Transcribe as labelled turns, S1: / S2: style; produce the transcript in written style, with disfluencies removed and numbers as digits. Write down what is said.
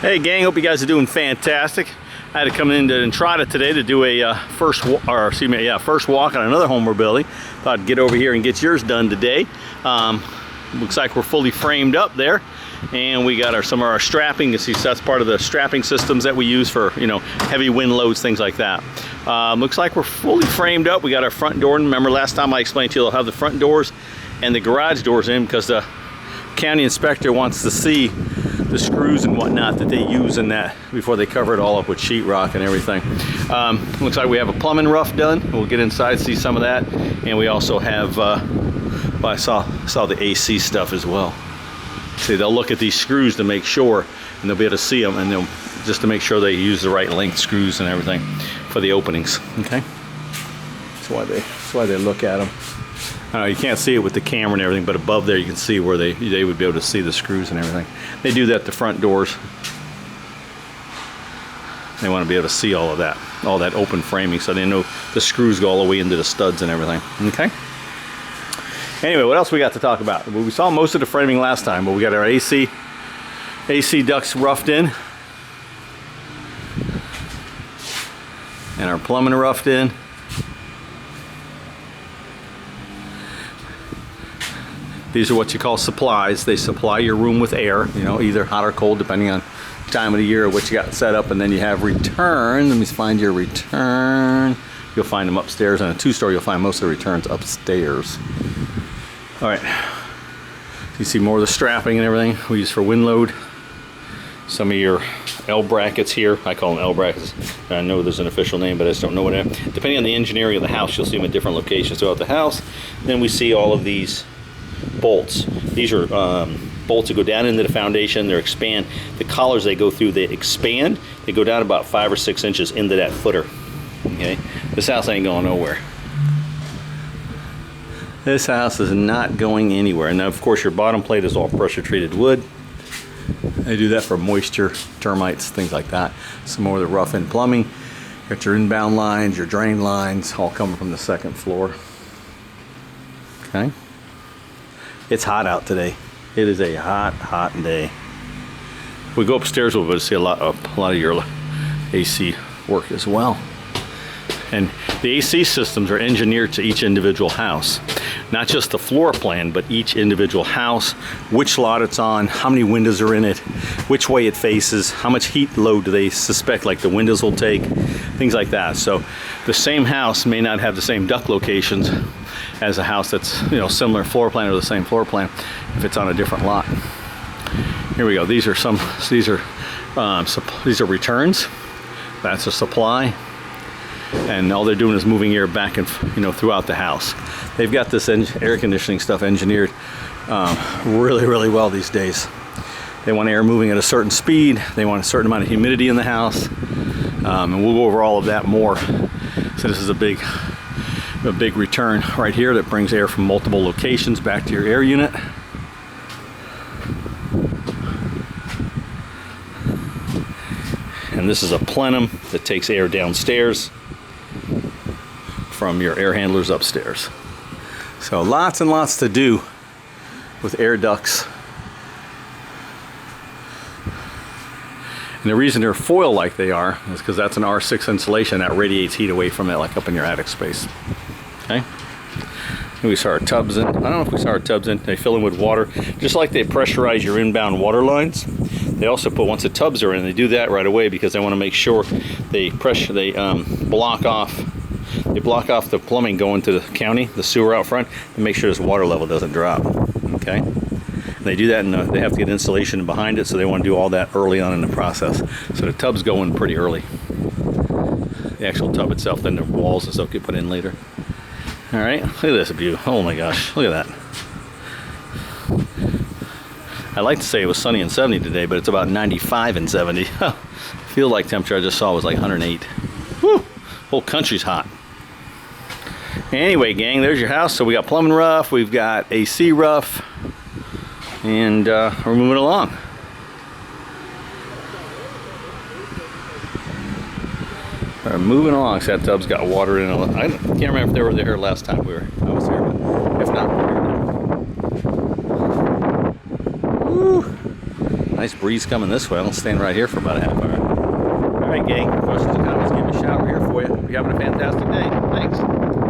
S1: Hey gang, hope you guys are doing fantastic. I had to come into Entrada today to do a first walk on another home we're building. Thought I'd get over here and get yours done today. Looks like we're fully framed up there, and we got some of our strapping. You see, so that's part of the strapping systems that we use for heavy wind loads, things like that. Looks like we're fully framed up. We got our front door. Remember last time I explained to you, they'll have the front doors and the garage doors in because the county inspector wants to see the screws and whatnot that they use in that before they cover it all up with sheetrock and everything. Looks like we have a plumbing rough done. We'll get inside, see some of that, and we also have I saw the AC stuff as well. See, they'll look at these screws to make sure, and they'll be able to see them, and they'll just to make sure they use the right length screws and everything for the openings. Okay, that's why they look at them. You can't see it with the camera and everything, but above there you can see where they would be able to see the screws and everything. They do that at the front doors. They want to be able to see all that open framing, so they know the screws go all the way into the studs and everything. Okay. Anyway, what else we got to talk about? Well, we saw most of the framing last time, but we got our AC ducts roughed in, and our plumbing roughed in. These are what you call supplies. They supply your room with air, either hot or cold, depending on time of the year or what you got set up. And then you have return. Let me find your return. You'll find them upstairs. On a two-story, you'll find most of the returns upstairs. All right. You see more of the strapping and everything we use for wind load. Some of your L brackets here. I call them L brackets. I know there's an official name, but I just don't know what it is. Depending on the engineering of the house, you'll see them at different locations throughout the house. Then we see all of these bolts. These are bolts that go down into the foundation. They expand. The collars they go through, they expand. They go down about 5 or 6 inches into that footer. Okay, this house ain't going nowhere. This house is not going anywhere. And now, of course, your bottom plate is all pressure treated wood. They do that for moisture, termites, things like that. Some more of the rough in plumbing. Got your inbound lines, your drain lines, all coming from the second floor. Okay. It's hot out today. It is a hot day. If we go upstairs, we'll be able to see a lot of your AC work as well. And the AC systems are engineered to each individual house. Not just the floor plan, but each individual house, which lot it's on, how many windows are in it, which way it faces, how much heat load do they suspect like the windows will take, things like that. So the same house may not have the same duct locations as a house that's similar floor plan or the same floor plan if it's on a different lot. Here we go. These are returns. That's a supply, and all they're doing is moving air back and throughout the house. They've got this air conditioning stuff engineered really well these days. They want air moving at a certain speed. They want a certain amount of humidity in the house, and we'll go over all of that more. So this is a big return right here that brings air from multiple locations back to your air unit. And this is a plenum that takes air downstairs from your air handlers upstairs. So lots and lots to do with air ducts. And the reason they're foil like they are is because that's an R6 insulation that radiates heat away from it, like up in your attic space. Okay. And we saw our tubs in. I don't know if we saw our tubs in. They fill in with water, just like they pressurize your inbound water lines. They also put, once the tubs are in, they do that right away because they want to make sure they block off the plumbing going to the county, the sewer out front, and make sure this water level doesn't drop. Okay. And they do that, and they have to get insulation behind it, so they want to do all that early on in the process. So the tubs go in pretty early. The actual tub itself, then the walls and stuff get put in later. All right, look at this view. Oh my gosh, look at that. I'd like to say it was sunny and 70 today, but it's about 95 and 70. Feel like temperature I just saw was like 108. Woo! Whole country's hot. Anyway, gang, there's your house. So we got plumbing rough, we've got AC rough, and we're moving along. Moving along. So that tub's got water in it. I can't remember if they were there last time I was here, but if not, we're here now. Woo! Nice breeze coming this way. I'll stand right here for about a half hour. All right, gang. Questions and comments, give me a shout. We're here for you. Hope you're having a fantastic day. Thanks.